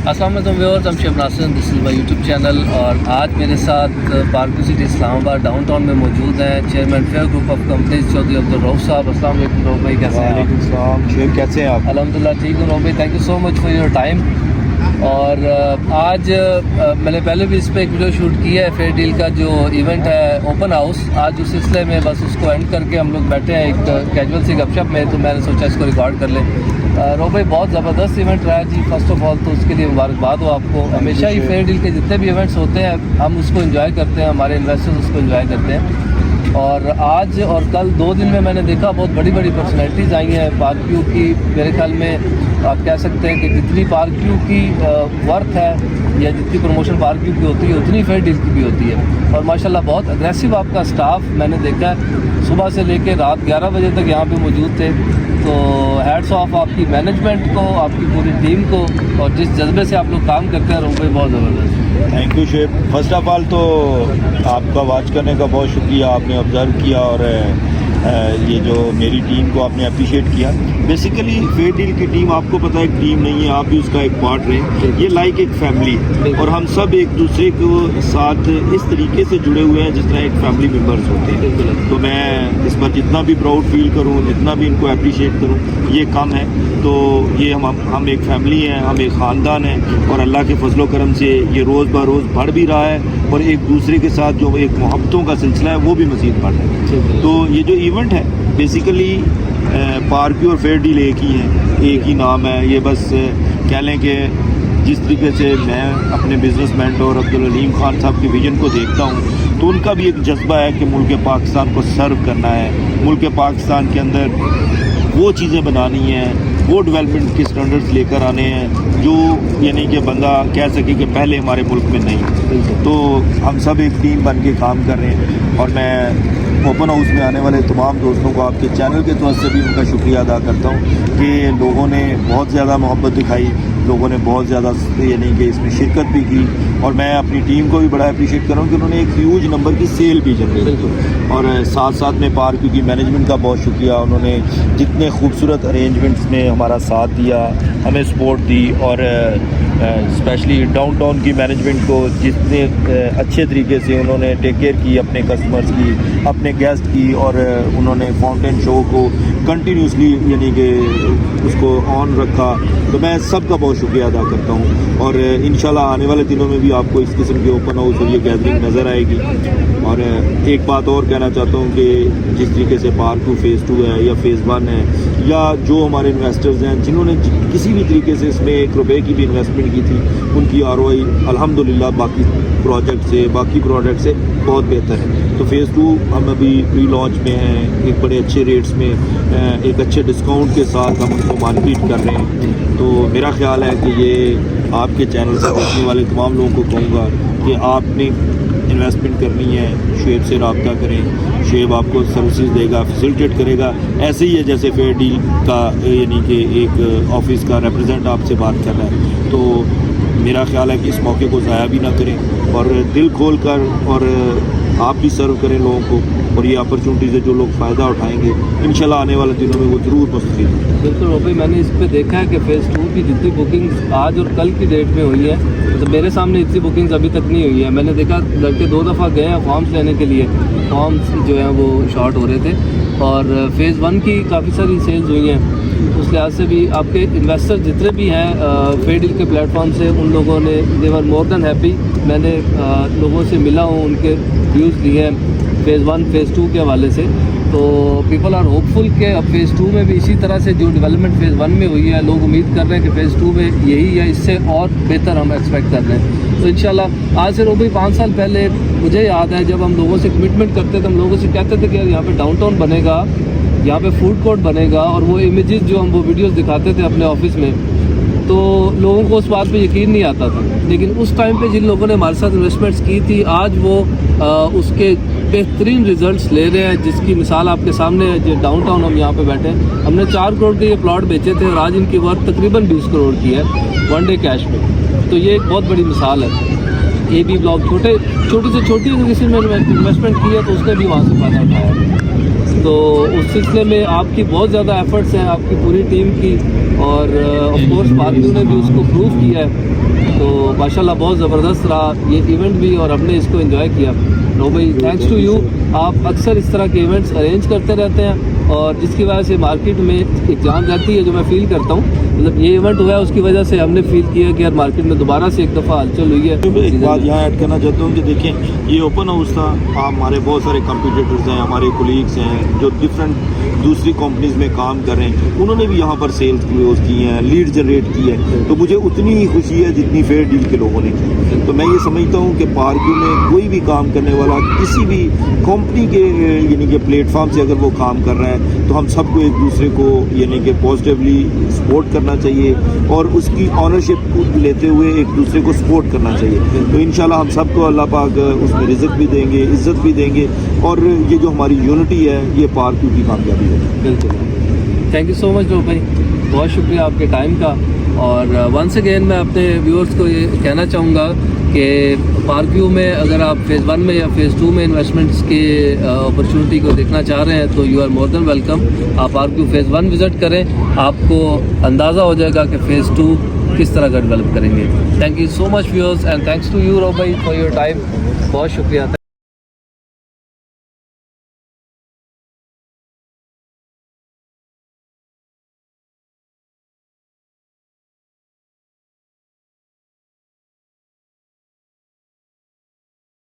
अस्सलाम वालेकुम viewers, I'm Sheikh Nasir, this is my YouTube channel. और आज मेरे साथ पार्क सिटी इस्लामाबाद डाउनटाउन में मौजूद हैं chairman fair group of companies Chaudhry Abdul Rauf साहब। अस्सलाम वालेकुम रऊफ भाई, कैसे हैं आप? वालेकुम शेख, कैसे हैं आप? अल्हम्दुलिल्लाह ठीक हूँ रऊफ भाई, thank you so much for your time. और आज मैंने पहले भी इस पर एक वीडियो शूट किया है, फेयर डील का जो इवेंट है ओपन हाउस। आज उस सिलसिले में बस उसको एंड करके हम लोग बैठे हैं एक कैजुअल सी गपशप में, तो मैंने सोचा इसको रिकॉर्ड कर लें। रऊफ भाई, बहुत ज़बरदस्त इवेंट रहा है जी। फर्स्ट ऑफ ऑल तो उसके लिए मुबारकबाद हो आपको। हमेशा ही फेयर डील के जितने भी इवेंट्स होते हैं हम उसको एंजॉय करते हैं, हमारे इन्वेस्टर्स उसको एंजॉय करते हैं। और आज और कल 2 दिन में मैंने देखा बहुत बड़ी बड़ी पर्सनैलिटीज़ आई हैं पार्क व्यू की। मेरे ख्याल में आप कह सकते हैं कि जितनी पार्क व्यू की वर्थ है या जितनी प्रमोशन पार्क व्यू की होती है उतनी फेयर डील की भी होती है। और माशाल्लाह बहुत अग्रेसिव आपका स्टाफ मैंने देखा है, सुबह से लेकर रात 11 बजे तक यहाँ पे मौजूद थे। तो हैट्स ऑफ आपकी मैनेजमेंट को, आपकी पूरी टीम को, और जिस जज्बे से आप लोग काम करते हैं रऊफ भाई, बहुत ज़बरदस्त। Thank you Sheikh. First of all तो आपका वॉच करने का बहुत शुक्रिया, आपने ऑब्ज़र्व किया और ये जो मेरी टीम को आपने अप्रिशिएट किया। बेसिकली फेयर डील की टीम, आपको पता है, एक टीम नहीं है, आप भी उसका एक पार्ट रहे। ये लाइक एक फैमिली है और हम सब एक दूसरे को साथ इस तरीके से जुड़े हुए हैं जिस तरह एक फैमिली मेम्बर्स होते हैं। तो मैं इस पर जितना भी प्राउड फील करूँ, जितना भी इनको अप्रिशिएट करूँ, ये कम है। तो ये हम एक फैमिली हैं, हम एक ख़ानदान हैं और अल्लाह के फजलो करम से ये रोज़ ब रोज़ बढ़ भी रहा है और एक दूसरे के साथ जो एक मोहब्बतों का सिलसिला है वो भी मज़ीद बढ़ रहा है। तो ये जो इवेंट है बेसिकली पार्क और फेयर डील एक ही है, एक ही नाम है। ये बस कह लें कि जिस तरीके से मैं अपने बिजनेस मेंटोर अब्दुल अलीम खान साहब के विजन को देखता हूँ, तो उनका भी एक जज्बा है कि मुल्क पाकिस्तान को सर्व करना है, मुल्क पाकिस्तान के अंदर वो चीज़ें बनानी हैं, वो डेवलपमेंट के स्टैंडर्ड्स लेकर आने हैं जो यानी कि बंदा कह सके कि पहले हमारे मुल्क में नहीं। तो हम सब एक टीम बन के काम कर रहे हैं और मैं ओपन हाउस में आने वाले तमाम दोस्तों को आपके चैनल के तरफ से भी उनका शुक्रिया अदा करता हूँ कि लोगों ने बहुत ज़्यादा मोहब्बत दिखाई, लोगों ने बहुत ज़्यादा यानी कि इसमें शिरकत भी की। और मैं अपनी टीम को भी बड़ा अप्रिशिएट कर रहा हूँ कि उन्होंने एक ह्यूज नंबर की सेल भी जनरेट। और साथ साथ में पार्क की मैनेजमेंट का बहुत शुक्रिया, उन्होंने जितने खूबसूरत अरेंजमेंट्स में हमारा साथ दिया, हमें सपोर्ट दी। और स्पेशली डाउनटाउन की मैनेजमेंट को जितने अच्छे तरीके से उन्होंने टेक केयर की अपने कस्टमर्स की, अपने गेस्ट की, और उन्होंने फाउंटेन शो को कंटिन्यूसली यानी कि उसको ऑन रखा। तो मैं सबका बहुत शुक्रिया अदा करता हूँ और इंशाल्लाह आने वाले दिनों में भी आपको इस किस्म के ओपन हाउस और ये गैदरिंग नज़र आएगी। और एक बात और कहना चाहता हूँ कि जिस तरीके से पार्क 2 फेज़ 2 है या फेज़ 1 है, या जो हमारे इन्वेस्टर्स हैं जिन्होंने किसी भी तरीके से इसमें 1 रुपये की भी इन्वेस्टमेंट की थी, उनकी ROI अल्हम्दुलिल्लाह बाकी प्रोजेक्ट से, बाकी प्रोडक्ट से बहुत बेहतर है। तो फेज़ 2 हम अभी प्री लॉन्च में हैं, एक बड़े अच्छे रेट्स में, एक अच्छे डिस्काउंट के साथ हम उनको मार्केट कर रहे हैं। तो मेरा ख्याल है कि ये आपके चैनल से देखने वाले तमाम लोगों को कहूँगा कि आपने इन्वेस्टमेंट करनी है, शुएब से रब्ता करें, शुएब आपको सर्विसेज देगा, फैसिलिटेट करेगा। ऐसे ही है जैसे फेयर डील का यानी कि एक ऑफिस का रिप्रेजेंट आपसे बात कर रहा है। तो मेरा ख्याल है कि इस मौके को ज़ाया भी ना करें और दिल खोल कर और आप भी सर्व करें लोगों को, और ये अपॉर्चुनिटी से जो लोग फ़ायदा उठाएंगे इंशाल्लाह आने वाले दिनों में वो ज़रूर मुस्तफ़ीद होंगे। बिल्कुल भाई, मैंने इस पे देखा है कि फेज़ 2 की जितनी बुकिंग्स आज और कल की डेट में हुई है, तो मेरे सामने इतनी बुकिंग्स अभी तक नहीं हुई है। मैंने देखा लड़के 2 दफ़ा गए हैं फॉर्म्स लेने के लिए, फॉर्म्स जो हैं वो शॉर्ट हो रहे थे। और फेज़ 1 की काफ़ी सारी सेल्स हुई हैं। उस लिहाज से भी आपके इन्वेस्टर जितने भी हैं फेयर डील के प्लेटफॉर्म से, उन लोगों ने दे वर मोर देन हैप्पी। मैंने लोगों से मिला हूँ, उनके व्यूज़ लिए हैं फेज़ 1 फेज़ 2 के हवाले से। तो पीपल आर होपफुल कि अब फेज़ 2 में भी इसी तरह से जो डेवलपमेंट फेज़ 1 में हुई है, लोग उम्मीद कर रहे हैं कि फेज़ 2 में यही है, इससे और बेहतर हम एक्सपेक्ट कर रहे हैं। तो इंशाल्लाह आज से रोबी 5 साल पहले मुझे याद है जब हम लोगों से कमिटमेंट करते थे, हम लोगों से कहते थे कि यार यहाँ पे डाउनटाउन बनेगा, यहाँ पे फूड कोर्ट बनेगा, और वो इमेजेस जो हम वो वीडियोस दिखाते थे अपने ऑफिस में, तो लोगों को उस बात पे यकीन नहीं आता था। लेकिन उस टाइम पे जिन लोगों ने हमारे साथ इन्वेस्टमेंट्स की थी, आज वो उसके बेहतरीन रिजल्ट्स ले रहे हैं, जिसकी मिसाल आपके सामने है। जो डाउनटाउन हम यहाँ पे बैठे हैं, हमने 4 करोड़ के ये प्लॉट बेचे थे और आज इनकी वर्थ तकरीबन 20 करोड़ की है 1 डे कैश में। तो ये एक बहुत बड़ी मिसाल है। ये भी ब्लॉग छोटी से छोटी किसी में इन्वेस्टमेंट की है तो उसने भी वहाँ से फ़ायदा उठाया। तो उस सिलसिले में आपकी बहुत ज़्यादा एफर्ट्स हैं, आपकी पूरी टीम की, और ऑफ कोर्स पार्किंग ने भी उसको प्रूव किया है। तो माशाल्लाह बहुत ज़बरदस्त रहा ये इवेंट भी, और हमने इसको एंजॉय किया। नो भाई, थैंक्स टू यू। आप अक्सर इस तरह के इवेंट्स अरेंज करते रहते हैं, और जिसकी वजह से मार्केट में एक जान रहती है, जो मैं फ़ील करता हूँ। मतलब ये इवेंट हुआ है, उसकी वजह से हमने फील किया कि यार मार्केट में दोबारा से एक दफ़ा हलचल हुई है। एक बात यहाँ ऐड करना चाहता हूँ कि देखें, ये ओपन हाउस था, आप हमारे बहुत सारे कंपटीटर्स हैं, हमारे कोलीग्स हैं जो डिफरेंट दूसरी कंपनीज में काम कर रहे हैं, उन्होंने भी यहाँ पर सेल्स क्लोज की हैं, लीड जनरेट की है। तो मुझे उतनी ही खुशी है जितनी फेयर डील के लोगों ने की। तो मैं ये समझता हूँ कि पार्क्यू में कोई भी काम करने वाला किसी भी कंपनी के यानी कि प्लेटफॉर्म से अगर वो काम कर रहा है, तो हम सबको एक दूसरे को यानी कि पॉजिटिवली सपोर्ट करना चाहिए, और उसकी ऑनरशिप लेते हुए एक दूसरे को सपोर्ट करना चाहिए। तो इंशाल्लाह हम सबको अल्लाह पाक उसमें रिज़्क़ भी देंगे, इज़्ज़त भी देंगे, और ये जो हमारी यूनिटी है ये पार्क्यू की कामयाबी है। बिल्कुल, थैंक यू सो मच रो भाई, बहुत शुक्रिया आपके टाइम का। और वंस अगेन मैं अपने व्यूअर्स को ये कहना चाहूँगा कि पार्क्यू में अगर आप फ़ेज़ 1 में या फ़ेज़ 2 में इन्वेस्टमेंट्स के अपॉर्चुनिटी को देखना चाह रहे हैं, तो you are more than welcome. आप पार्क्यू फ़ेज़ 1 विज़िट करें, आपको अंदाज़ा हो जाएगा कि फ़ेज़ 2 किस तरह का डेवलप करेंगे। Thank you so much viewers, and thanks to you रो भाई फॉर योर टाइम। बहुत शुक्रिया।